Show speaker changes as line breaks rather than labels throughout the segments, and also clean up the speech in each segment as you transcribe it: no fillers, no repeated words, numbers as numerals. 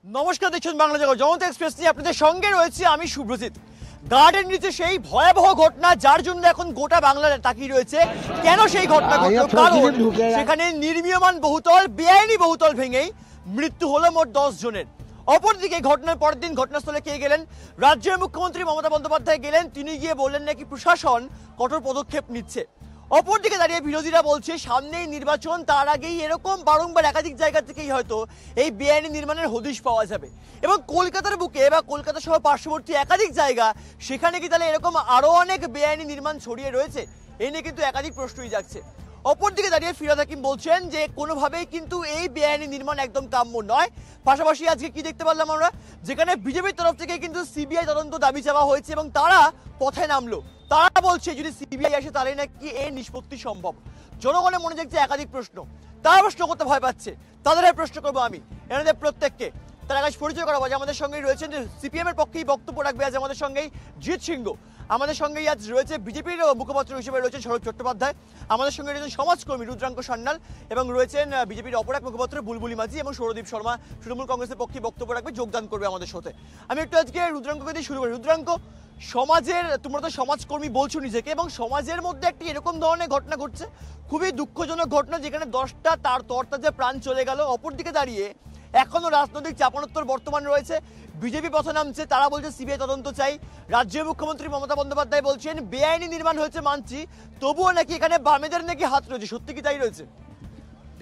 নমস্কার, দেখছেন বাংলা জগৎ জনতা এক্সপ্রেস নিয়ে আপনাদের সঙ্গে রয়েছে আমি শুভ্রজিৎ। গার্ডেন রিচে সেই ভয়াবহ ঘটনা যার জন্য এখন গোটা বাংলা তাকিয়ে রয়েছে। কেন সেই ঘটনা ঘটলো? কারণ সেখানে নির্মীয়মান বহুতল, বেআইনি বহুতল ভেঙেই মৃত্যু হলো মোট 10 জনের। অপরদিকে ঘটনার পরের দিন ঘটনাস্থলে কে গেলেন? রাজ্যের মুখ্যমন্ত্রী মমতা বন্দ্যোপাধ্যায় গেলেন। তিনি গিয়ে বললেন নাকি প্রশাসন কঠোর পদক্ষেপ নিচ্ছে। অপরদিকে দাঁড়িয়ে বিরোধীরা বলছে সামনেই নির্বাচন, তার আগেই এরকম বারংবার একাধিক জায়গা থেকেই হয়তো এই বেআইনি নির্মাণের হদিশ পাওয়া যাবে। এবং কলকাতার বুকে বা কলকাতা সহ পার্শ্ববর্তী একাধিক জায়গা, সেখানে কি তাহলে এরকম আরো অনেক বেআইনি নির্মাণ ছড়িয়ে রয়েছে? এই নিয়ে কিন্তু একাধিক প্রশ্নই জাগছে। অপরদিকে দাঁড়িয়ে ফিরহাদ হাকিম বলছেন যে কোনোভাবেই কিন্তু এই বেআইনি নির্মাণ একদম কাম্য নয়। পাশাপাশি আজকে কি দেখতে পারলাম আমরা, যেখানে বিজেপির তরফ থেকে কিন্তু সিবিআই তদন্ত দাবি চাওয়া হয়েছে এবং তারা পথে নামলো। তারা বলছে যদি সিবিআই আসে তাহলে নাকি এর নিষ্পত্তি সম্ভব। জনগণের মনে জাগছে একাধিক প্রশ্ন, তারা প্রশ্ন করতে ভয় পাচ্ছে। তাদের প্রশ্ন করবো আমি এনাদের প্রত্যেককে। তার আগে পরিচয় করাবো যে আমাদের সঙ্গেই রয়েছেন যে সিপিএম এর পক্ষেই বক্তব্য রাখবে আজ আমাদের সঙ্গেই জিৎ সিংহ। আমাদের সঙ্গেই আজ রয়েছে বিজেপির মুখপাত্র হিসেবে রয়েছেন শরৎ চট্টোপাধ্যায়। আমাদের সঙ্গে রয়েছেন সমাজকর্মী রুদ্রাঙ্ক সান্যাল এবং রয়েছেন বিজেপির অপর এক মুখপাত্র বুলবুলি মাঝি এবং সৌরদীপ শর্মা তৃণমূল কংগ্রেসের পক্ষে বক্তব্য রাখবে, যোগদান করবে আমাদের সাথে। আমি একটু আজকে রুদ্রাঙ্ককে দিয়ে শুরু করি। রুদ্রাঙ্ক, সমাজের, তোমরা তো সমাজকর্মী বলছো নিজেকে, এবং সমাজের মধ্যে একটি এরকম ধরনের ঘটনা ঘটছে, খুবই দুঃখজনক ঘটনা, যেখানে 10টা তার তরতাজা প্রাণ চলে গেল। অপরদিকে দাঁড়িয়ে এখনো রাজনৈতিক চাপানোত্তর বর্তমান রয়েছে। বিজেপি পথে নামছে, তারা বলছে সিবিআই তদন্ত চাই। রাজ্যের মুখ্যমন্ত্রী মমতা বন্দ্যোপাধ্যায় বলছেন বেআইনি নির্মাণ হয়েছে মানছি, তবুও নাকি এখানে বামেদের নাকি হাত রয়েছে। সত্যি কি তাই রয়েছে?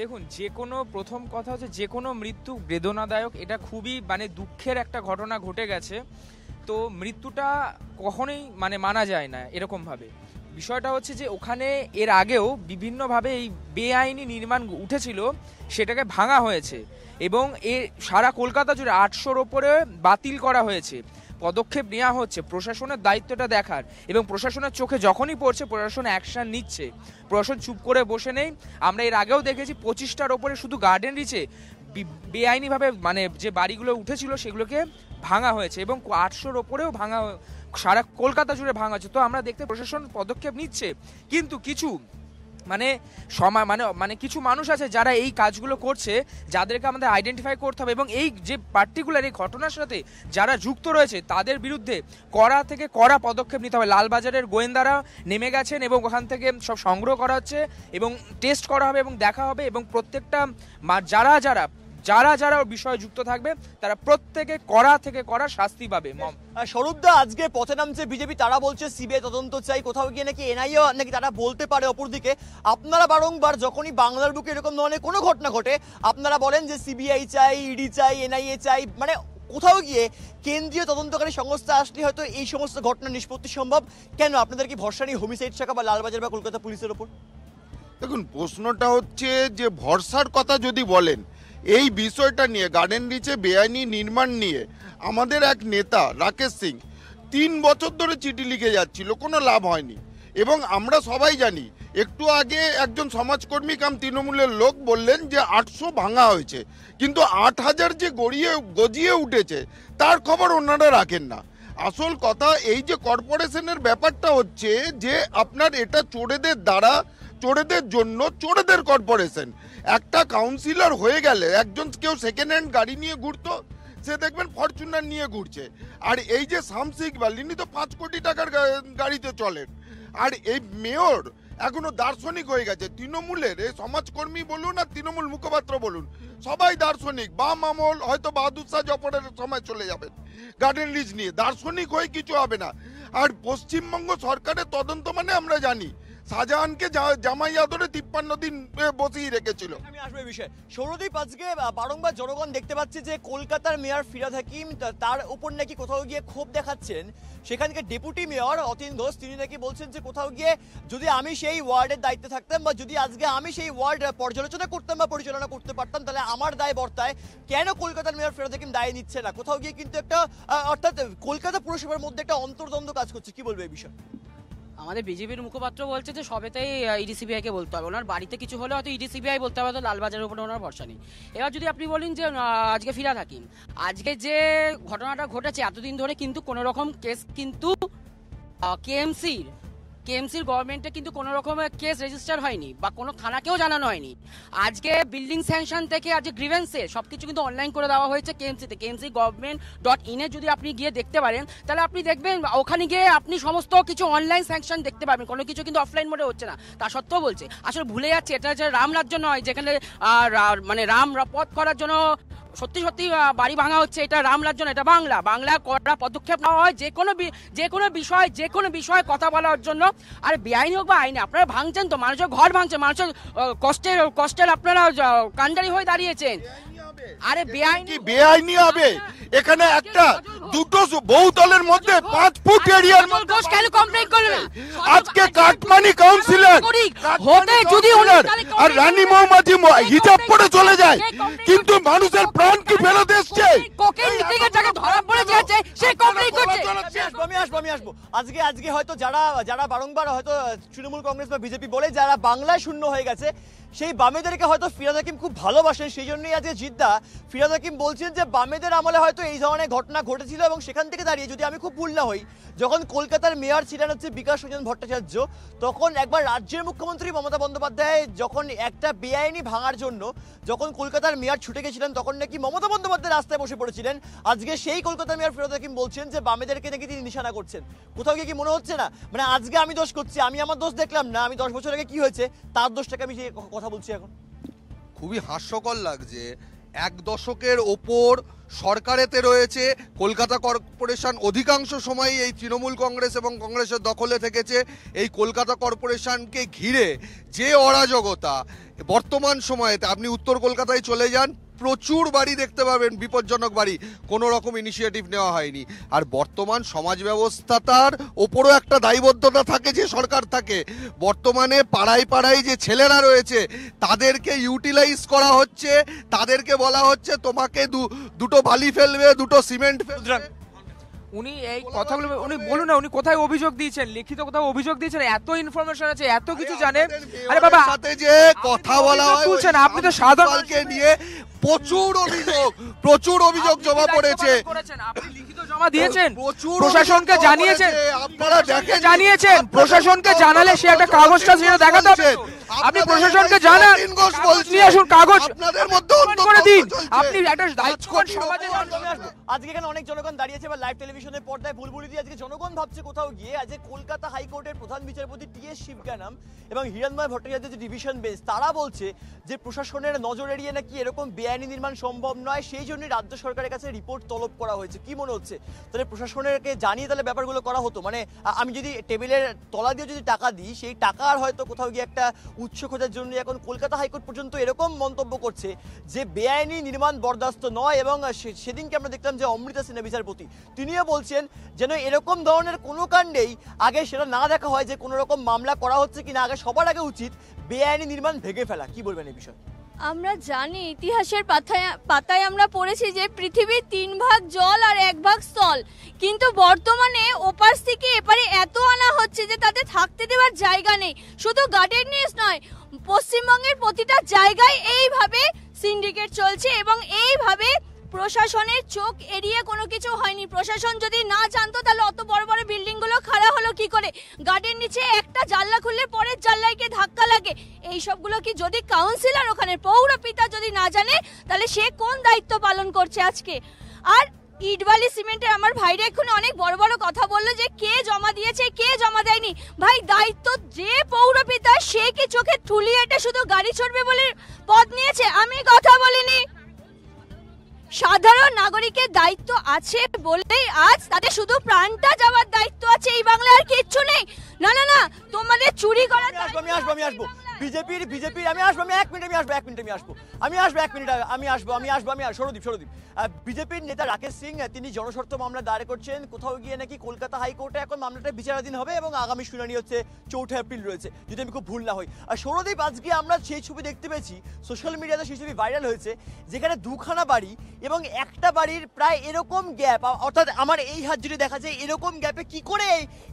দেখুন, যে কোনো প্রথম কথা হচ্ছে যে কোনো মৃত্যু বেদনাদায়ক, এটা খুবই দুঃখের একটা ঘটনা ঘটে গেছে। তো মৃত্যুটা কখনোই মানা যায় না এরকমভাবে। বিষয়টা হচ্ছে যে ওখানে এর আগেও বিভিন্নভাবে এই বেআইনি নির্মাণ উঠেছিল, সেটাকে ভাঙা হয়েছে এবং সারা কলকাতা জুড়ে 800-র ওপরে বাতিল করা হয়েছে। পদক্ষেপ নেওয়া হচ্ছে, প্রশাসনের দায়িত্বটা দেখার, এবং প্রশাসনের চোখে যখনই পড়ছে প্রশাসন অ্যাকশন নিচ্ছে। প্রশাসন চুপ করে বসে নেই। আমরা এর আগেও দেখেছি 25টার ওপরে শুধু গার্ডেন রিচে বেআইনিভাবে যে বাড়িগুলো উঠেছিল সেগুলোকে ভাঙা হয়েছে এবং 800-র ওপরেও ভাঙা, সারা কলকাতা জুড়ে ভাঙা হচ্ছে। তো আমরা দেখতে প্রশাসন পদক্ষেপ নিচ্ছে, কিন্তু কিছু কিছু মানুষ আছে যারা এই কাজগুলো করছে, যাদেরকে আমাদের আইডেন্টিফাই করতে হবে এবং এই যে পার্টিকুলার এই ঘটনার সাথে যারা যুক্ত রয়েছে তাদের বিরুদ্ধে কড়া থেকে কড়া পদক্ষেপ নিতে হবে। লালবাজারের গোয়েন্দারা নেমে গেছেন এবং ওখান থেকে সব সংগ্রহ করা হচ্ছে এবং টেস্ট করা হবে এবং দেখা হবে, এবং প্রত্যেকটা যারা যারা বিষয়ে যুক্ত থাকবে তারা প্রত্যেকে কড়া থেকে কড়া শাস্তি পাবে।
স্বরূপদা, আজকে পথে নামছে বিজেপি, তারা বলছে সিবিআই তদন্ত চাই, কোথাও গিয়ে নাকি এনআইএ নাকি তারা বলতে পারে। অপরদিকে আপনারা বারংবার যখনই বাংলার বুকে এরকম ধরনের কোনো ঘটনা ঘটে আপনারা বলেন যে সিবিআই চাই, ইডি চাই, এনআইএ চাই, কোথাও গিয়ে কেন্দ্রীয় তদন্তকারী সংস্থা আসলে হয়তো এই সমস্ত ঘটনা নিষ্পত্তি সম্ভব। কেন আপনাদের কি ভরসা নেই হোমিসাইড শাখা বা লালবাজার বা কলকাতা পুলিশের ওপর?
দেখুন, প্রশ্নটা হচ্ছে যে ভরসার কথা যদি বলেন, এই বিষয়টা নিয়ে গার্ডেন রিচে বেআইনি নির্মাণ নিয়ে আমাদের এক নেতা রাকেশ সিং 3 বছর ধরে চিঠি লিখে যাচ্ছিল, কোনো লাভ হয়নি। এবং আমরা সবাই জানি, একটু আগে একজন সমাজকর্মী কাম তৃণমূলের লোক বললেন যে 800 ভাঙা হয়েছে, কিন্তু 8000 যে গজিয়ে উঠেছে তার খবর ওনারা রাখেন না। আসল কথা এই যে কর্পোরেশনের ব্যাপারটা হচ্ছে যে আপনার এটা চোরেদের দ্বারা, চোরেদের জন্য চোরেদের কর্পোরেশন। একটা কাউন্সিলর হয়ে গেলে একজন কেউ সেকেন্ড হ্যান্ড গাড়ি নিয়ে ঘুরতো, সে দেখবেন ফরচুনার নিয়ে ঘুরছে। আর এই যে শামসিক ইনি তো 5 কোটি টাকার গাড়িতে চলেন। আর এই মেয়র এখনো দার্শনিক হয়ে গেছে। তৃণমূলের এই সমাজকর্মী বলুন আর তৃণমূল মুখপাত্র বলুন, সবাই দার্শনিক। বাম আমল হয়তো বাহাদুর শাহ জফরের সময় চলে যাবেন, গার্ডেন রিচ নিয়ে দার্শনিক হয়ে কিছু হবে না। আর পশ্চিমবঙ্গ সরকারের তদন্ত আমরা জানি, শাহজাহানকে জামাই আদরে 53 দিন বসিয়ে রেখেছিল।
আমি আসবে বিষয় সৌরদীপ, আজকে বারংবার জনগণ দেখতে পাচ্ছে যে কলকাতার মেয়র ফিরহাদ হাকিম তার উপর নাকি কোথাও গিয়ে ক্ষোভ দেখাচ্ছেন। সেখানকার ডেপুটি মেয়র অতীন ঘোষ তিনি নাকি বলছেন যে কোথাও গিয়ে যদি আমি সেই ওয়ার্ডের দায়িত্বে থাকতাম বা যদি আজকে আমি সেই ওয়ার্ড পর্যালোচনা করতাম বা পরিচালনা করতে পারতাম তাহলে আমার দায় বর্তায়। কেন কলকাতার মেয়র ফিরহাদ হাকিম দায় নিচ্ছে না? কোথাও গিয়ে কিন্তু একটা অর্থাৎ কলকাতা পুরসভার মধ্যে একটা অন্তর্দ্বন্দ্ব কাজ করছে। কি বলবে এই বিষয়ে?
আমাদের বিজেপির মুখপাত্র বলছে যে সবেতেই ইডি সিবিআইকে বলতে হবে, ওনার বাড়িতে কিছু হলে হয়তো ইডি সিবিআই বলতে হবে, তো লালবাজারের উপরে ওনার ভরসা নেই। এবার যদি আপনি বলেন যে আজকে ফিরহাদ হাকিম, আজকে যে ঘটনাটা ঘটেছে এতদিন ধরে কিন্তু কোনো রকম কেস কিন্তু কেএমসির কেএমসির গভর্নমেন্টে কিন্তু কোনো রকমের কেস রেজিস্টার হয়নি বা কোনো থানাকেও জানানো হয়নি। আজকে বিল্ডিং স্যাংশন থেকে আজকে গ্রিভেন্সে সবকিছু কিন্তু অনলাইন করে দেওয়া হয়েছে কেএমসিতে। KMCGovernment.in যদি আপনি গিয়ে দেখতে পারেন তাহলে আপনি দেখবেন ওখানে গিয়ে আপনি সমস্ত কিছু অনলাইন স্যাংশন দেখতে পাবেন, কোনো কিছু কিন্তু অফলাইন মোডে হচ্ছে না। তা সত্ত্বেও বলছে আসলে ভুলে যাচ্ছে এটা যে রাম রাজ্য নয়, যেখানে মানে রাম পথ করার জন্য সত্যি সত্যি বাড়ি ভাঙা হচ্ছে। এটা রাম রাজ্য না, এটা বাংলা। বাংলা করা পদক্ষেপ নেওয়া হয় যে কোনো বিষয়ে কথা বলার জন্য। আর বেআইনি হোক বা আইনি, আপনারা ভাঙছেন তো, মানুষের ঘর ভাঙছেন, মানুষের কষ্টের আপনারা কান্ডারি হয়ে দাঁড়িয়েছেন। আরে
বেআইনি হবে? এখানে একটা দুটো বহুতলের মধ্যে 5 ফুট এরিয়ার মধ্যে আজকে কাটমানি কাউন্সিলর
হতে যদি
আর রানী মৌমাছি হিজাব পরে চলে যায়, কিন্তু মানুষের প্রাণ কি ফেরত এসছে?
আমি আসবো। আজকে হয়তো যারা বারংবার হয়তো তৃণমূল কংগ্রেস বা বিজেপি বলে যারা বাংলায় শূন্য হয়ে গেছে, সেই বামেদেরকে হয়তো ফিরহাদ হাকিম খুব ভালোবাসেন, সেই জন্যই আজকে জিদ্দা ফিরহাদ হাকিম বলছেন যে বামেদের আমলে হয়তো এই ধরনের ঘটনা ঘটেছিল। এবং সেখান থেকে দাঁড়িয়ে যদি আমি খুব ভুল না হই, যখন কলকাতার মেয়র ছিলেন হচ্ছে বিকাশ রঞ্জন ভট্টাচার্য, তখন একবার রাজ্যের মুখ্যমন্ত্রী মমতা বন্দ্যোপাধ্যায় যখন একটা বেআইনি ভাঙার জন্য যখন কলকাতার মেয়র ছুটে গেছিলেন, তখন নাকি মমতা বন্দ্যোপাধ্যায় রাস্তায় বসে পড়েছিলেন। আজকে সেই কলকাতার মেয়র ফিরহাদ হাকিম বলছেন যে বামেদেরকে নাকি তিনি নিশানা করছেন। কোথাও গিয়ে কি মনে হচ্ছে না মানে আজকে আমি দোষ করছি, আমি আমার দোষ দেখলাম না, আমি 10 বছর আগে কি হয়েছে তার দোষটাকে আমি যে কথা বলছি এখন?
খুবই হাস্যকর লাগছে। 1 দশকের ওপর সরকারেতে রয়েছে কলকাতা কর্পোরেশন, অধিকাংশ সময় এই তৃণমূল কংগ্রেস এবং কংগ্রেসের দখলে থেকেছে। এই কলকাতা কর্পোরেশনকে ঘিরে যে অরাজকতা, বর্তমান সময়েতে আপনি উত্তর কলকাতায় চলে যান, প্রচুর বাড়ি দেখতে পাবেন বিপজ্জনক বাড়ি, কোনো রকম ইনিশিয়েটিভ নেওয়া হয়নি। আর বর্তমান সমাজ ব্যবস্থাটার ওপরও একটা দায়বদ্ধতা থাকে যে সরকার থাকে। বর্তমানে পাড়ায় পাড়ায় যে ছেলেরা রয়েছে তাদেরকে ইউটিলাইজ করা হচ্ছে, তাদেরকে বলা হচ্ছে তোমাকে দুটো বালি ফেলবে, দুটো সিমেন্ট ফেলবে।
উনি এই কথাগুলো উনি বলুন না, উনি কোথায় অভিযোগ দিয়েছেন, লিখিত কোথাও অভিযোগ দিয়েছেন? এত ইনফরমেশন আছে, এত কিছু জানেন। আরে বাবা,
সাথে যে কথা বলা হয়
বলছেন আপনি তো সাধারণকে
নিয়ে প্রচুর অভিযোগ জমা পড়েছে।
আপনি লিখিত জমা দিয়েছেন,
প্রশাসনকে জানিয়েছেন,
আপনারা জানিয়েছেন। প্রশাসনকে জানালে সে একটা কাগজটা সেটা দেখাতে হবে। আপনি প্রশাসনকে জানান, নিয়ে আসুন কাগজ,
আপনাদের মধ্যে
করে দিন। আপনি একটা দায়িত্ববান সমাজে
আজকে এখানে অনেক জনগণ দাঁড়িয়েছে বা লাইভ টেলিভিশনের পর্দায় বুলবুলি দিয়ে আজকে জনগণ ভাবছে কোথাও গিয়ে আজকে কলকাতা হাইকোর্টের প্রধান বিচারপতি টি.এস. শিবজ্ঞানম এবং হিরণময় ভট্টাচার্যের যে ডিভিশন বেঞ্চ, তারা বলছে যে প্রশাসনের নজর এড়িয়ে নাকি এরকম বেআইনি নির্মাণ সম্ভব নয়, সেই জন্যই রাজ্য সরকারের কাছে রিপোর্ট তলব করা হয়েছে। কি মনে হচ্ছে তাহলে প্রশাসনেরকে জানিয়ে তাহলে ব্যাপারগুলো করা হতো? মানে আমি যদি টেবিলের তলা দিয়ে যদি টাকা দিই, সেই টাকার হয়তো কোথাও গিয়ে একটা উৎস খোঁজার জন্য এখন কলকাতা হাইকোর্ট পর্যন্ত এরকম মন্তব্য করছে যে বেআইনি নির্মাণ বরদাস্ত নয়। এবং সেদিনকে আমরা দেখলাম যে অমৃতা সিনহা বিচারপতি, তিনিও বলছেন যেন এরকম ধরনের কোনো কাণ্ডেই আগে সেটা না দেখা হয় যে কোনো রকম মামলা করা হচ্ছে কিনা, আগে সবার আগে উচিত বেআইনি নির্মাণ ভেঙে ফেলা। কি বলবেন এই বিষয়ে?
আমরা জানি, ইতিহাসের পাতায় আমরা পড়েছি যে পৃথিবীর 3 ভাগ জল আর 1 ভাগ স্থল, কিন্তু বর্তমানে ওপার থেকে এপারে এত আনা হচ্ছে যে তাতে থাকতে দেওয়ার জায়গা নেই। শুধু গার্ডেনিয়াস নয়, পশ্চিমবঙ্গের প্রতিটা জায়গায় এইভাবে সিন্ডিকেট চলছে এবং এইভাবে প্রশাসনের চোখ এড়িয়ে কোনো কিছু হয়নি। প্রশাসন যদি না জানতো তাহলে অত বড় বড় বিল্ডিংগুলো খাড়া হলো কি করে? গার্ডেন নিচে একটা জানলা খুললে পরের জানলায় গিয়ে ধাক্কা লাগে। এই সবগুলো কি যদি কাউন্সিলর, ওখানে পৌরপিতা যদি না জানে তাহলে সে কোন দায়িত্ব পালন করছে আজকে? আর ইটবালি সিমেন্টের আমার ভাইরা এক্ষুনি অনেক বড় বড় কথা বললো যে কে জমা দিয়েছে কে জমা দেয়নি। ভাই, দায়িত্ব যে পৌরপিতা, সে কি চোখে থুলি এটা শুধু গাড়ি চড়বে বলে পদ নিয়েছে? আমি কথা বলিনি। সাধারণ নাগরিকের দায়িত্ব আছে বলেই আজ তাদের শুধু প্রাণটা যাওয়ার দায়িত্ব আছে। এই বাংলায় আর কিচ্ছু নেই। না না না, তোমাদের চুরি করার
আমি আসবো বিজেপির আমি আসবো, আমি 1 মিনিট আমি আসবো। সরদীপ বিজেপির নেতা রাকেশ সিং তিনি জনস্বার্থ মামলা দায়ের করছেন। কোথাও গিয়ে নাকি কলকাতা হাইকোর্টে এখন মামলাটা বিচারাধীন হবে এবং আগামী শুনানি হচ্ছে 4 এপ্রিল রয়েছে, যদি আমি খুব ভুল না হই। আর সরদীপ, আজকে আমরা সেই ছবি দেখতে পেয়েছি, সোশ্যাল মিডিয়াতে সেই ছবি ভাইরাল হয়েছে, যেখানে 2খানা বাড়ি এবং একটা বাড়ির প্রায় এরকম গ্যাপ, অর্থাৎ আমার এই হাত জুড়ে দেখা যায় এরকম গ্যাপে কি করে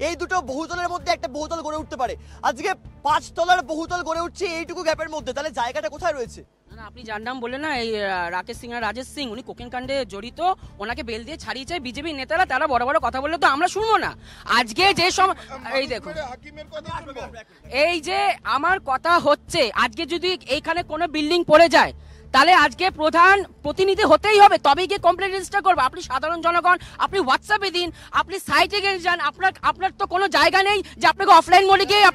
এই দুটো বহুতলের মধ্যে একটা বহুতল গড়ে উঠতে পারে? আজকে 5 তলার বহুতল গড়ে উঠছে এইটুকু গ্যাপের মধ্যে, তাহলে জায়গাটা কোথায় রয়েছে?
না, আপনি যার নাম বললেন না, এই রাকেশ সিং আর রাজেশ সিং, উনি কোকেন কাণ্ডে জড়িত, ওনাকে বেল দিয়ে ছাড়িয়েছে বিজেপি নেতারা, তারা বড় বড় কথা বললে তো আমরা শুনবো না। আজকে যে এই দেখুন, এই যে আমার কথা হচ্ছে, আজকে যদি এইখানে কোনো বিল্ডিং পড়ে যায় তাহলে আজকে প্রধান প্রতিনিধি হতেই হবে, তবেই গিয়ে কমপ্লেন রেজিস্টার করবো। আপনি সাধারণ জনগণ, আপনি হোয়াটসঅ্যাপে দিন, আপনি সাইটে গিয়ে যান, আপনার তো কোনো জায়গা নেই যে আপনাকে অফলাইন মোডে গিয়ে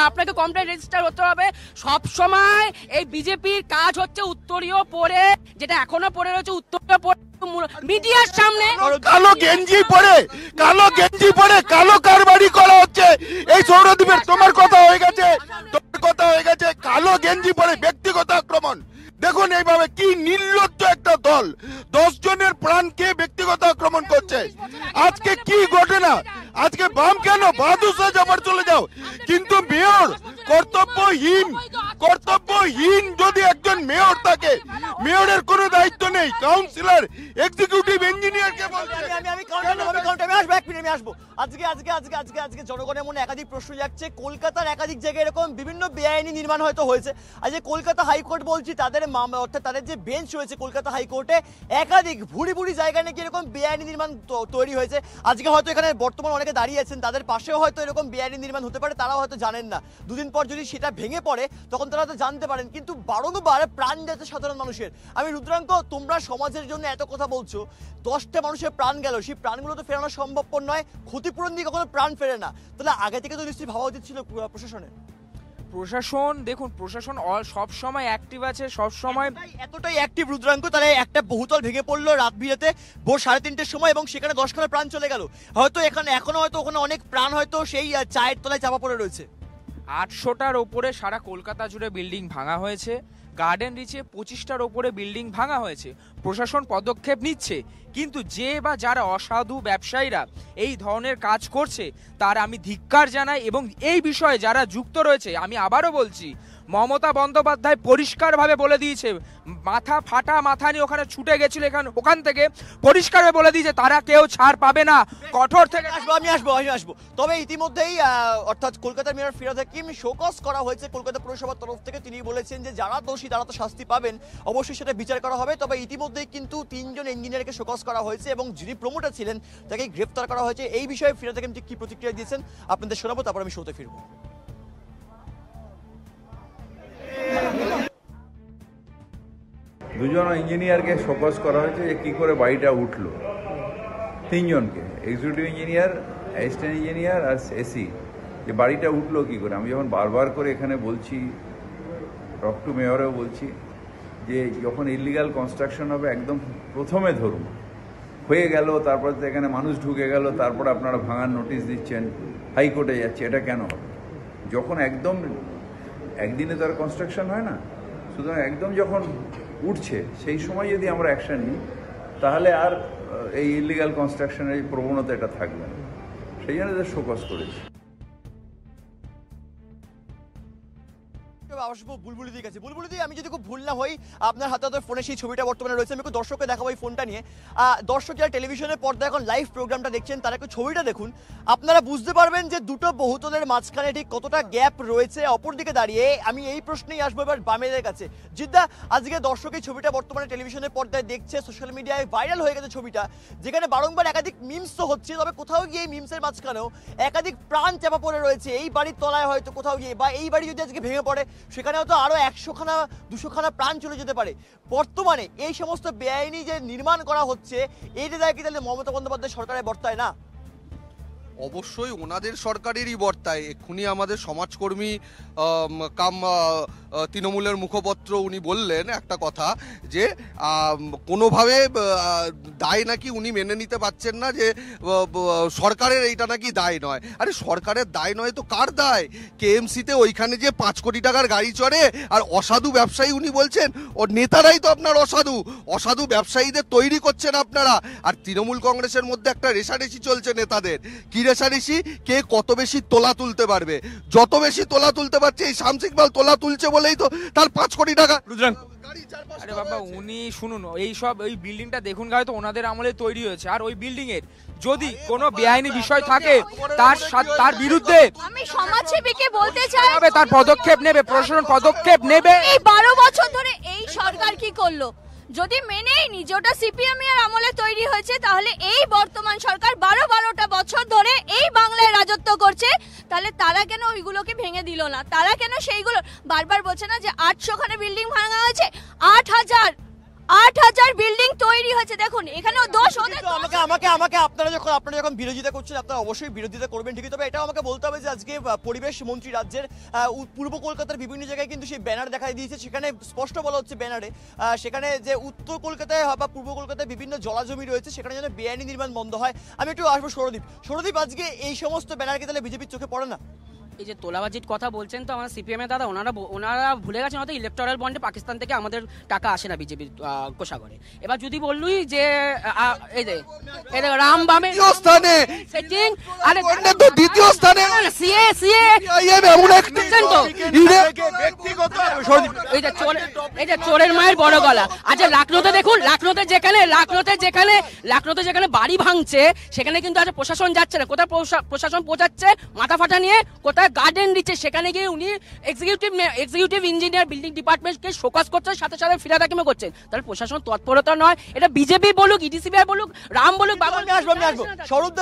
আপনাকে কমপ্লেন রেজিস্টার হতে হবে। সব সময় এই বিজেপির কাজ হচ্ছে উত্তরীয় পরে, যেটা এখনো পরে রয়েছে, উত্তরীয় পরে মিডিয়ার সামনে
কালো গেঞ্জি পরে কালো কারবারি করা হচ্ছে এই সৌরদ্বীপের। তোমার কথা হয়ে গেছে, কালো গেঞ্জি পরে ব্যক্তিগত আক্রমণ। দেখুন এইভাবে কি নির্লজ্জ একটা দল 10 জনের প্রাণকে ব্যক্তিগত আক্রমণ করছে। আজকে কি ঘটনা? আজকে বাম কেন বাহাদুর যাবার চলে যাও, কিন্তু মেয়র কর্তব্যহীন যদি একজন মেয়র থাকে, মেয়রের কোনো দায়িত্ব নেই, কাউন্সিলর এক্সিকিউটিভ ইঞ্জিনিয়ারকে বলছে।
আমি আসবো। আজকে জনগণের মনে একাধিক প্রশ্ন যাচ্ছে। কলকাতার একাধিক জায়গায় এরকম বিভিন্ন বেআইনি নির্মাণ হয়তো হয়েছে। আজকে কলকাতা হাইকোর্ট বলছি, অর্থাৎ তাদের যে বেঞ্চ রয়েছে কলকাতা হাইকোর্টে, একাধিক ভুড়ি জায়গায় নাকি এরকম বেআইনি নির্মাণ তৈরি হয়েছে। আজকে হয়তো এখানে বর্তমান অনেকে দাঁড়িয়ে আছেন, তাদের পাশেও হয়তো এরকম বেআইনি নির্মাণ হতে পারে, তারাও হয়তো জানেন না। দুদিন পর যদি সেটা ভেঙে পড়ে তখন তারা হয়তো জানতে পারেন, কিন্তু বারংবার প্রাণ যাচ্ছে সাধারণ মানুষের। আমি রুদ্রাঙ্ক, তোমরা সমাজের জন্য এত কথা বলছো, 10টা মানুষের প্রাণ গেল, সেই প্রাণগুলো তো ফেরানো সম্ভবপর নয়, ক্ষতিপূরণ দিয়ে কখনো প্রাণ ফেরে না। তাহলে আগে থেকে তো নিশ্চয়ই ভাবা উচিত ছিল প্রশাসনের।
দেখুন প্রশাসন সব সময় অ্যাক্টিভ আছে, সব সময়
এতটাই অ্যাক্টিভ রুদ্রাঙ্ক, তাহলে একটা বহুতল ভেঙে পড়লো রাত বিরেতে ভোর 3:30টার সময়, এবং সেখানে 10খানা প্রাণ চলে গেল। হয়তো এখনো হয়তো ওখানে অনেক প্রাণ হয়তো সেই চায়ের তলায় চাপা পড়ে রয়েছে।
800টার ওপরে সারা কলকাতা জুড়ে বিল্ডিং ভাঙা হয়েছে, গার্ডেন রিচে 25টার ওপরে বিল্ডিং ভাঙা হয়েছে। প্রশাসন পদক্ষেপ নিচ্ছে, কিন্তু যে বা যারা অসাধু ব্যবসায়ীরা এই ধরনের কাজ করছে তার আমি ধিক্কার জানাই, এবং এই বিষয়ে যারা যুক্ত রয়েছে, আমি আবারও বলছি, মমতা বন্দ্যোপাধ্যায় পরিষ্কারভাবে বলে দিয়েছে, মাথা নিয়ে ওখানে ছুটে গেছিল, ওখান থেকে পরিষ্কারভাবে বলে দিয়েছে তারা কেউ ছাড় পাবে না, কঠোর থেকে
আমি আসবো। তবে ইতিমধ্যেই অর্থাৎ কলকাতার মেয়র ফিরহাদ হাকিম শোকজ করা হয়েছে কলকাতা পৌরসভার তরফ থেকে। তিনি বলেছেন যে যারা দোষী তারা তো শাস্তি পাবেন, অবশ্যই সেটা বিচার করা হবে। তবে ইতিমধ্যেই কিন্তু 3 জন ইঞ্জিনিয়ারকে শোকজ করা হয়েছে এবং যিনি প্রমোটার ছিলেন তাকে গ্রেফতার করা হয়েছে। এই বিষয়ে ফিরহাদ হাকিম ঠিক কি প্রতিক্রিয়া দিয়েছেন আপনাদের শোনাবো, তারপর আমি শোতে ফিরবো।
দুজন ইঞ্জিনিয়ারকে শোকজ করা হয়েছে যে কী করে বাড়িটা উঠলো। 3 জনকে, এক্সিকিউটিভ ইঞ্জিনিয়ার, অ্যাসিস্ট্যান্ট ইঞ্জিনিয়ার আর এসি, যে বাড়িটা উঠলো কী করে। আমি যখন বারবার করে এখানে বলছি, টক টু মেয়রেও বলছি, যে যখন ইলিগাল কনস্ট্রাকশন হবে একদম প্রথমে ধরুন, হয়ে গেল, তারপর তো এখানে মানুষ ঢুকে গেল, তারপর আপনারা ভাঙার নোটিশ দিচ্ছেন, হাইকোর্টে যাচ্ছে, এটা কেন হবে? যখন একদম একদিনে তো আর কনস্ট্রাকশন হয় না, সুতরাং একদম যখন উঠছে সেই সময় যদি আমরা অ্যাকশন নিই তাহলে আর এই ইলিগাল কনস্ট্রাকশনের প্রবণতা এটা থাকবে না। সেই জন্য এদের শোকজ করেছি।
বুলবুলিদির কাছে। বুলবুলিদি, আমি যদি খুব ভুল না হই, আপনার হাতে ফোনে সেই ছবিটা বর্তমানে রয়েছে, আমি একটু দর্শককে দেখাবো এই ফোনটা নিয়ে। দর্শক যারা টেলিভিশনের পর্দায় এখন লাইভ প্রোগ্রামটা দেখছেন তারা একটু ছবিটা দেখুন, আপনারা বুঝতে পারবেন যে দুটো বহুতলের মাঝখানে ঠিক কতটা গ্যাপ রয়েছে। অপরদিকে দাঁড়িয়ে আমি এই প্রশ্নেই আসবো এবার বামেদের কাছে। জিদ্দা, আজকে দর্শক এই ছবিটা বর্তমানে টেলিভিশনের পর্দায় দেখছে, সোশ্যাল মিডিয়ায় ভাইরাল হয়ে গেছে ছবিটা, যেখানে বারংবার একাধিক মিমস তো হচ্ছে, তবে কোথাও গিয়ে এই মিমসের মাঝখানেও একাধিক প্রাণ চাপা পড়ে রয়েছে। এই বাড়ির তলায় হয়তো কোথাও গিয়ে, বা এই বাড়ি যদি আজকে ভেঙে পড়ে সেখানে হয়তো আরো 100খানা 200খানা প্রাণ চলে যেতে পারে। বর্তমানে এই সমস্ত বেআইনি যে নির্মাণ করা হচ্ছে, এই যে দায় কি তাহলে মমতা বন্দ্যোপাধ্যায় সরকারের বর্তায় না?
অবশ্যই ওনাদের সরকারেরই বর্তায়। এক্ষুনি আমাদের সমাজকর্মী তৃণমূলের মুখপত্র উনি বললেন একটা কথা, যে কোনোভাবে দায় নাকি উনি মেনে নিতে পারছেন না, যে সরকারের এইটা নাকি দায় নয়। আরে সরকারের দায় নয় তো কার দায়? কেএমসিতে ওইখানে যে 5 কোটি টাকার গাড়ি চড়ে আর অসাধু ব্যবসায়ী উনি বলছেন, ও নেতারাই তো আপনার অসাধু ব্যবসায়ীদের তৈরি করছেন আপনারা। আর তৃণমূল কংগ্রেসের মধ্যে একটা রেষারেষি চলছে নেতাদের, কি রেষারেষি? কে কত বেশি তোলা তুলতে পারবে। যত বেশি তোলা তুলতে পারছে, এই শামসিক বাল তোলা তুলছে বলেই তো তার 5 কোটি টাকা।
আরে বাবা, উনি শুনুন, এইসব ওই বিল্ডিংটা দেখুন, হয়তো ওনাদের আমলে তৈরি হয়েছে, আর ওই বিল্ডিং এর যদি কোনো বেআইনি বিষয় থাকে তার বিরুদ্ধে
আমি সমাজসেবীকে বলতে চাই
তার পদক্ষেপ নেবে, প্রশাসন পদক্ষেপ নেবে।
এই 12 বছর ধরে এই করলো? যদি মেনেই নি যে ওটা সিপিএম এর আমলে তৈরি হয়েছে, তাহলে এই বর্তমান সরকার 12-12টা বছর ধরে এই বাংলায় রাজত্ব করছে, তাহলে তারা কেন ওইগুলোকে ভেঙে দিল না? তারা কেন সেইগুলো বারবার বলছে না যে 800 খানে বিল্ডিং ভাঙা হয়েছে, 8,000 বিল্ডিং তৈরি হয়েছে। দেখুন এখানেও দোষ ওদের।
কিন্তু আমাকে আপনারা যখন বিরোধিতা করছেন, আপনারা অবশ্যই বিরোধিতা করবেন ঠিকই, তবে এটাও আমাকে বলতে হবে যে আজকে পরিবেশ মন্ত্রী রাজ্যের পূর্ব কলকাতার বিভিন্ন জায়গায় কিন্তু সেই ব্যানার দেখাই দিয়েছে, সেখানে স্পষ্ট বলা হচ্ছে ব্যানারে সেখানে যে উত্তর কলকাতায় বা পূর্ব কলকাতায় বিভিন্ন জলাজমি রয়েছে, সেখানে যেন বেআইনি নির্মাণ বন্ধ হয়। আমি একটু আসবো সৌরদীপ, আজকে এই সমস্ত ব্যানারকে তাহলে বিজেপির চোখে পড়ে না?
এই যে তোলাবাজির কথা বলছেন, তো আমার সিপিএম এর দাদা ওনারা ভুলে গেছেন হয়তো ইলেকট্রাল বন্ডে পাকিস্তান থেকে আমাদের টাকা আসে না বিজেপির কোষাগারে। এবার যদি বললুই যে এই যে রাম বামে
স্থানে
সেটিং, আরে
তো দ্বিতীয় স্থানে
সিএ
এমন একটা
তো
ব্যক্তিগত
এই যে চোরের মায়ের বড় গলা। আচ্ছা লাখনৌতে দেখুন, লাখনৌতে যেখানে বাড়ি ভাঙছে সেখানে কিন্তু আজ প্রশাসন যাচ্ছে না। কোথায় প্রশাসন পৌঁছাচ্ছে মাথা ফাটা নিয়ে, কোথায় গার্ডেন দিচ্ছে, সেখানে গিয়ে উনি এক্সিকিউটিভ ইঞ্জিনিয়ার বিল্ডিং ডিপার্টমেন্টকে শোকস করছেন, সাথে সাথে ফিরাদ হাকিমও করছেন। তাহলে প্রশাসন তৎপরতা নয়, এটা বিজেপি বলুক, ইডিসিবিআই বলুক, রাম বলুক,
আমি আসবো।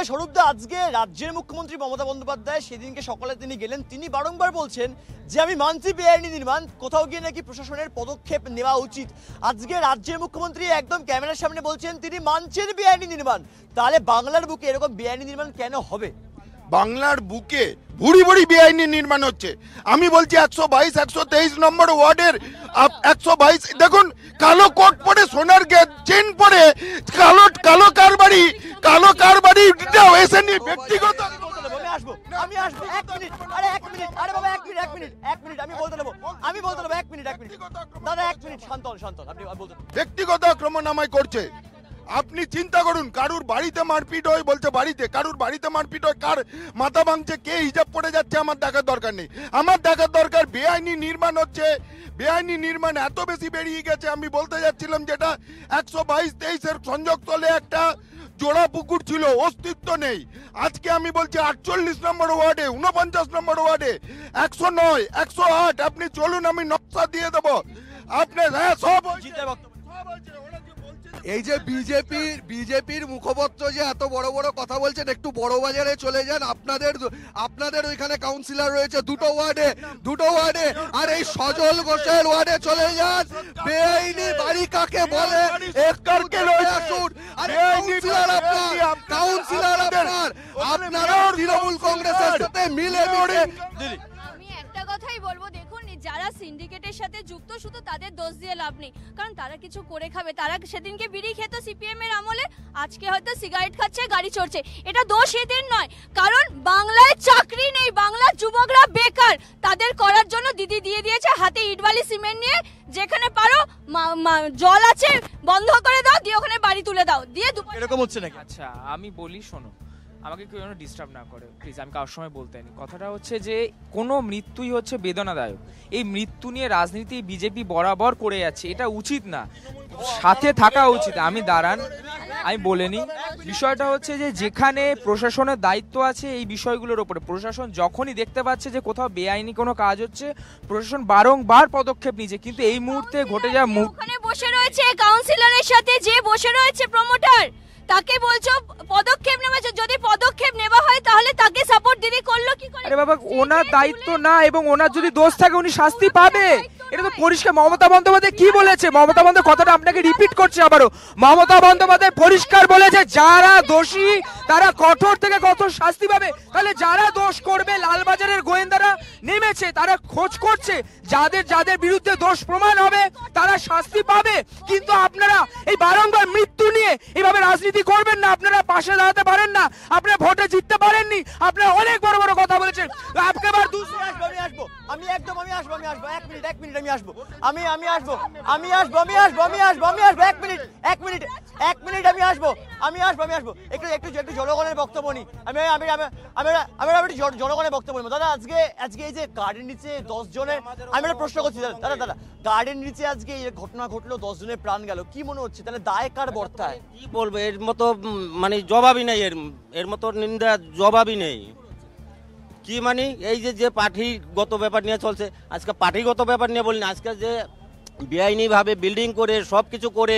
স্বরূপদা, আজকে রাজ্যের মুখ্যমন্ত্রী মমতা বন্দ্যোপাধ্যায় সেদিনকে সকালে তিনি গেলেন, তিনি বারংবার বলছেন যে আমি মানছি বেআইনি নির্মাণ, কোথাও গিয়ে নাকি প্রশাসনের পদক্ষেপ নেওয়া উচিত। আজকে রাজ্যের মুখ্যমন্ত্রী একদম ক্যামেরার সামনে বলছেন তিনি মানছেন বেআইনি নির্মাণ, তাহলে বাংলার বুকে এরকম বেআইনি নির্মাণ কেন হবে?
বাংলার বুকে ভুড়ি ভুড়ি বেআইনি নির্মাণ হচ্ছে। আমি বলছি 122, 123 নম্বর ওয়ার্ডের 122, দেখুন কালো কোট পরে, সোনার চেন পরে, কালো কারবারি এসে নিয়ে ব্যক্তিগত।
আমি আসবো 1 মিনিট, আরে 1 মিনিট, আরে বাবা 1 মিনিট, আমি বলতে দেবো 1 মিনিট দাদা, 1 মিনিট শান্ত আপনি বলতে।
ব্যক্তিগত আক্রমণ আমায় করছে। আপনি চিন্তা করুন, কারুর বাড়িতে মারপিট হয়, বলছে কারুর বাড়িতে মারপিট হয়, কার মাথা ভাঙছে, কে হিজাব পড়ে যাচ্ছে, আমার দেখার দরকার নেই। আমার দেখার দরকার বেআইনি নির্মাণ হচ্ছে। বেআইনি নির্মাণ এত বেশি বেরিয়ে গেছে, আমি বলতে যাচ্ছিলাম যেটা 122-23 সংযোগস্থলে একটা জোড়া পুকুর ছিল, অস্তিত্ব নেই। আজকে আমি বলছি 48 নম্বর ওয়ার্ডে, 49 নম্বর ওয়ার্ডে, 109, 108, আপনি চলুন, আমি নকশা দিয়ে দেবো আপনার। হ্যাঁ, সব
এই যে বিজেপির মুখপত্র যে এত বড় বড় কথা বলছেন, একটু বড় বাজারে চলে যান। আপনাদের ওইখানে কাউন্সিলর রয়েছে দুটো ওয়ার্ডে, আর এই সজল ঘোষের ওয়ার্ডে চলে যান। বেআইনি বাড়ি কাকে বলে একটু আসুন। আরে কাউন্সিলর আপনারা তৃণমূল কংগ্রেসের সাথে মিলে
আমি একটা কথাই বলবো, দেখুন যারা সিন্ডিকেটের সাথে যুক্ত শুধু তাদের দোষ দিয়ে লাভ নেই, কারণ তারা কিছু করে খাবে। তারা সেদিনকে বিড়ি খেত সিপিএম এর আমলে, আজকে হয়তো সিগারেট খাচ্ছে, গাড়ি চড়ছে। এটা দোষ এদের নয়, কারণ বাংলায় চাকরি নেই, বাংলার যুবকরা বেকার। তাদের করার জন্য দিদি দিয়ে দিয়েছে হাতে ইটবালি সিমেন্ট নিয়ে, যেখানে পারো জল আছে বন্ধ করে দাও, দিয়ে ওখানে বাড়ি তুলে দাও, দিয়ে
এরকম হচ্ছে নাকি?
আচ্ছা আমি বলি, শোনো, আমাকে কেউ যেন ডিস্টার্ব না করে প্লিজ, আমি কারোর সময় বলতে নি। কথাটা হচ্ছে যে কোনো মৃত্যুই হচ্ছে বেদনাদায়ক। এই মৃত্যু নিয়ে রাজনীতি বিজেপি বরাবর করে যাচ্ছে, এটা উচিত না, সাথে থাকা উচিত। আমি বলিনি। বিষয়টা হচ্ছে যে যেখানে প্রশাসনের দায়িত্ব আছে এই বিষয়গুলোর উপরে, প্রশাসন যখনই দেখতে পাচ্ছে যে কোথাও বেআইনি কোনো কাজ হচ্ছে, প্রশাসন বারংবার পদক্ষেপ নিচ্ছে। কিন্তু এই মুহূর্তে ঘটে যাওয়া
ওখানে বসে রয়েছে কাউন্সিলরের সাথে যে বসে রয়েছে প্রমোটার, তাকে বলছো পদক্ষেপ নেওয়া, যদি পদক্ষেপ নেওয়া হয় তাহলে তাকে সাপোর্ট দিদি করলো কি করে?
আরে বাবা, ওনার দায়িত্ব না, এবং ওনার যদি দোষ থাকে উনি শাস্তি পাবে, এটা তো পরিষ্কার। মমতা বন্দ্যোপাধ্যায় কি বলেছে? মমতা বন্দ্যোপাধ্যায় কথাটা আপনাকে রিপিট করছে আবারও। মমতা বন্দ্যোপাধ্যায় পরিষ্কার বলেছে যারা দোষী তারা কঠোর থেকে কঠোর শাস্তি পাবে। তাহলে যারা দোষ করবে, লালবাজারের গোয়েন্দারা নেমেছে, তারা খোঁজ করছে, যাদের বিরুদ্ধে দোষ প্রমাণ হবে তারা শাস্তি পাবে। কিন্তু আপনারা এই বারংবার মৃত্যু নিয়ে এইভাবে রাজনীতি করবেন না, আপনারা পাশে দাঁড়াতে পারেন না, আপনারা ভোটে জিততে পারেননি, আপনারা অনেক বড় বড় কথা বলেছেন। একবার
আমি আসবো 1 মিনিট, আমি আসবো 1 মিনিট, একটু জনগণের বক্তব্য নিই। আমি জনগণের বক্তব্য নিই। দাদা, আজকে এই যে গার্ডেন নিচে 10 জনের, আমি একটা প্রশ্ন করছি দাদা, গার্ডেন নিচে আজকে এই ঘটনা ঘটলো, 10 জনের প্রাণ গেল, কি মনে হচ্ছে তাহলে দায় কার বর্তায়?
কি বলবো, এর মতো মানে জবাবই নেই, এর মতো নিন্দা জবাবই নেই। কি মানে এই যে পার্টিগত ব্যাপার নিয়ে চলছে, আজকে পার্টিগত ব্যাপার নিয়ে বলিনি, আজকে যে বেআইনিভাবে বিল্ডিং করে সব কিছু করে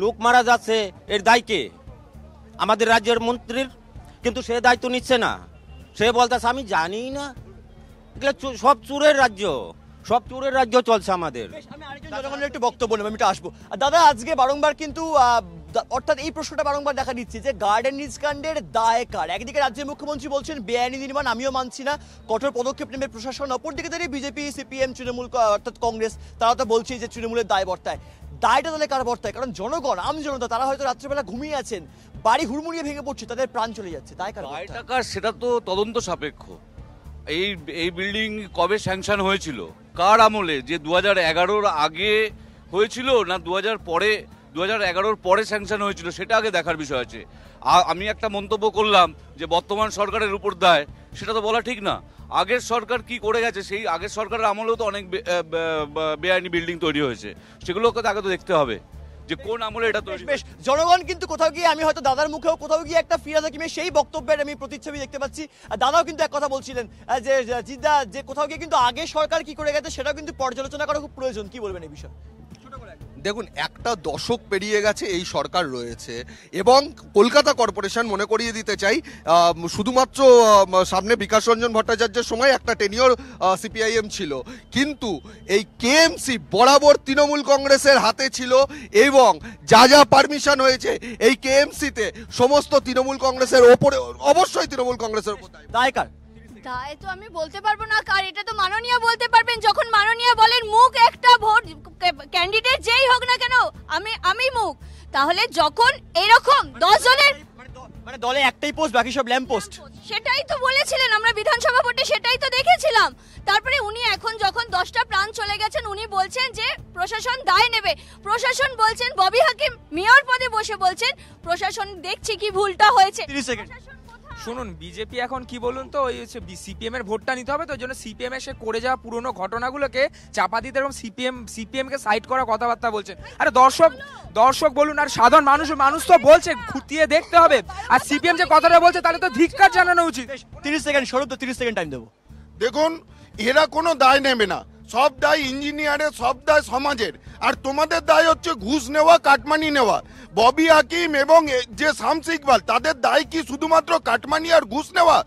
লোক মারা যাচ্ছে, এর দায় কে? আমাদের রাজ্যের মন্ত্রীর। কিন্তু সে দায়িত্ব নিচ্ছে না, সে বলতেছে আমি জানি না। এগুলো সব চোরের রাজ্য, সব চোরের রাজ্য চলছে আমাদের।
আমি আরেকজন জনগণের একটু বক্তব্য নেব, আমি একটু আসবো। আর দাদা, আজকে বারংবার কিন্তু অর্থাৎ এই প্রশ্নটা বারংবার দেখা দিচ্ছে যে গার্ডেন রিচ কাণ্ডের দায় কার? একদিকে রাজ্যের মুখ্যমন্ত্রী বলছেন বেআইনি নির্মাণ, আমিও মানছি না, কঠোর পদক্ষেপ নেবে প্রশাসন। অপরদিকে দাঁড়িয়ে বিজেপি, সিপিএম, তৃণমূল অর্থাৎ কংগ্রেস, তারা তো বলছে যে তৃণমূলের দায় বর্তায়। দায়টা তাহলে কার বর্তায়? কারণ জনগণ, আমজনতা, তারা হয়তো রাত্রেবেলা ঘুমিয়ে আছেন, বাড়ি হুড়মুড়িয়ে ভেঙে পড়ছে, তাদের প্রাণ চলে যাচ্ছে, দায় কার বর্তায়?
টাকা সেটা তো তদন্ত সাপেক্ষ। এই বিল্ডিং কবে স্যাংশন হয়েছিল, কার আমলে? যে 2011-র আগে হয়েছিল না 2011-র পরে স্যাংশন হয়েছিল, সেটা আগে দেখার বিষয় আছে। আমি একটা মন্তব্য করলাম যে বর্তমান সরকারের উপর দায়, সেটা তো বলা ঠিক না। আগের সরকার কি করে গেছে, সেই আগের সরকারের আমলেও তো অনেক বেআইনি বিল্ডিং তৈরি হয়েছে, সেগুলোকে তো আগে তো দেখতে হবে যে কোন আমলে এটা তৈরি।
বেশ, জনগণ কিন্তু কোথাও গিয়ে, আমি হয়তো দাদার মুখেও কোথাও গিয়ে একটা ফিরাজ হাকিমের সেই বক্তব্যের আমি প্রতিচ্ছবি দেখতে পাচ্ছি। আর দাদাও কিন্তু এক কথা বলছিলেন যে জিদ্দা, যে কোথাও গিয়ে কিন্তু আগে সরকার কি করে গেছে সেটাও কিন্তু পর্যালোচনা করা খুব প্রয়োজন। কি বলবেন এই বিষয়ে?
দেখুন, একটা দশক পেরিয়ে গেছে এই সরকার রয়েছে, এবং কলকাতা কর্পোরেশন, মনে করিয়ে দিতে চাই, শুধুমাত্র সামনে বিকাশ রঞ্জন ভট্টাচার্যের সময় একটা টেনিওর সিপিআইএম ছিল, কিন্তু এই কেএমসি বরাবর তৃণমূল কংগ্রেসের হাতে ছিল, এবং যা যা পারমিশন হয়েছে এই কেএমসিতে সমস্ত তৃণমূল কংগ্রেসের ওপরে, অবশ্যই তৃণমূল কংগ্রেসের উপর
দায় কার?
তাই তো আমি বলতে পারবো না কার, এটা তো মাননীয় বলতে পারবেন। যখন মাননীয় বলেন মুখ একটা ভোট ক্যান্ডিডেট যেই হোক না কেন, আমি মুখ, তাহলে যখন এরকম 10 জনের
মানে দলে একটাই পোস্ট, বাকি সব ল্যাম্প পোস্ট,
সেটাই তো বলেছিলেন, আমরা বিধানসভা ভোটে সেটাই তো দেখেছিলাম। তারপরে উনি এখন যখন 10টা প্রাণ চলে গেছেন, উনি বলছেন যে প্রশাসন দায় নেবে। প্রশাসন বলছেন, ববি হাকিম মেয়র পদে বসে বলছেন প্রশাসন দেখছে কি ভুলটা হয়েছে।
30 সেকেন্ড।
শুনুন, বিজেপি এখন কি বলুন তো, ওই হচ্ছে সিপিএম এর ভোটটা নিতে হবে, তো ওই জন্য সিপিএম এসে করে যাওয়া পুরনো ঘটনাগুলোকে চাপা দিতে এবং সিপিএম কে সাইড করা কথাবার্তা বলছেন। আরে দর্শক বলুন, আর সাধারণ মানুষ তো বলছে, খুঁটিয়ে দেখতে হবে। আর সিপিএম যে কথাটা বলছে তাহলে তো ধিক্কার জানানো উচিত।
30 সেকেন্ড, স্বরূপ তো 30 সেকেন্ড টাইম দেবো।
দেখুন, এরা কোনো দায় নেবে না, সব দায় ইঞ্জিনিয়ারের, সব দায় সমাজের। আর তোমাদের দায় হচ্ছে ঘুষ নেওয়া, কাটমানি নেওয়া। ববি হাকিম এবং যে শামস ইকবাল, তাদের দায় কি শুধুমাত্র কাটমানি আর ঘুষ নেওয়া?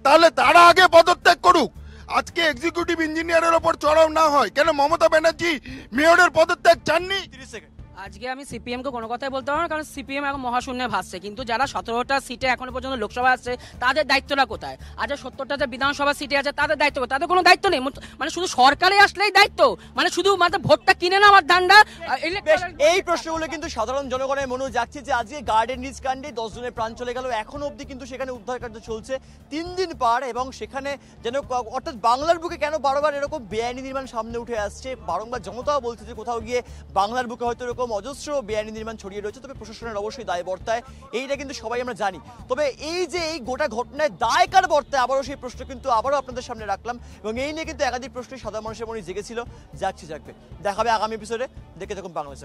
তাহলে তারা আগে পদত্যাগ করুক। আজকে এক্সিকিউটিভ ইঞ্জিনিয়ারের ওপর চড়াও না হয় কেন? মমতা ব্যানার্জি মেয়রের পদত্যাগ চাননি?
30 সেকেন্ড।
আজকে আমি সিপিএম কে কোনো কথাই বলতে পারবো না, কারণ সিপিএম এখন মহাশূন্যে ভাসছে। কিন্তু যারা 17টা সিটে এখনো পর্যন্ত লোকসভা আছে, তাদের দায়িত্বটা কোথায়? আজ 70টা যে বিধানসভা সিটে আছে, তাদের দায়িত্ব কোথায়? তাদের কোনো দায়িত্ব নেই, মানে শুধু সরকারে আসলেই দায়িত্ব, মানে শুধু মানে ভোটটা কিনে নেওয়ার ধান্দা।
এই প্রশ্নগুলো কিন্তু সাধারণ জনগণের মনেও যাচ্ছে যে আজকে গার্ডেন রিচ কাণ্ডে 10 জনের প্রাণ চলে গেল, এখনো অবধি কিন্তু সেখানে উদ্ধার কার্য চলছে 3 দিন পার, এবং সেখানে যেন অর্থাৎ বাংলার বুকে কেন বারবার এরকম বেআইনি নির্মাণ সামনে উঠে আসছে। বারংবার জনতাও বলছে যে কোথাও গিয়ে বাংলার বুকে হয়তো এরকম অজস্র বেআইনি নির্মাণ ছড়িয়ে রয়েছে, তবে প্রশাসনের অবশ্যই দায় বর্তায়, এইটা কিন্তু সবাই আমরা জানি। তবে এই যে এই গোটা ঘটনায় দায় কার বর্তায়, আবারও সেই প্রশ্ন কিন্তু আবারও আপনাদের সামনে রাখলাম, এবং এই নিয়ে কিন্তু একাধিক প্রশ্ন সাধারণ মানুষের মনে জেগেছিল, জাগছে, জাগবে। দেখাবে আগামী এপিসোডে, দেখে থাকুন বাংলাদেশ।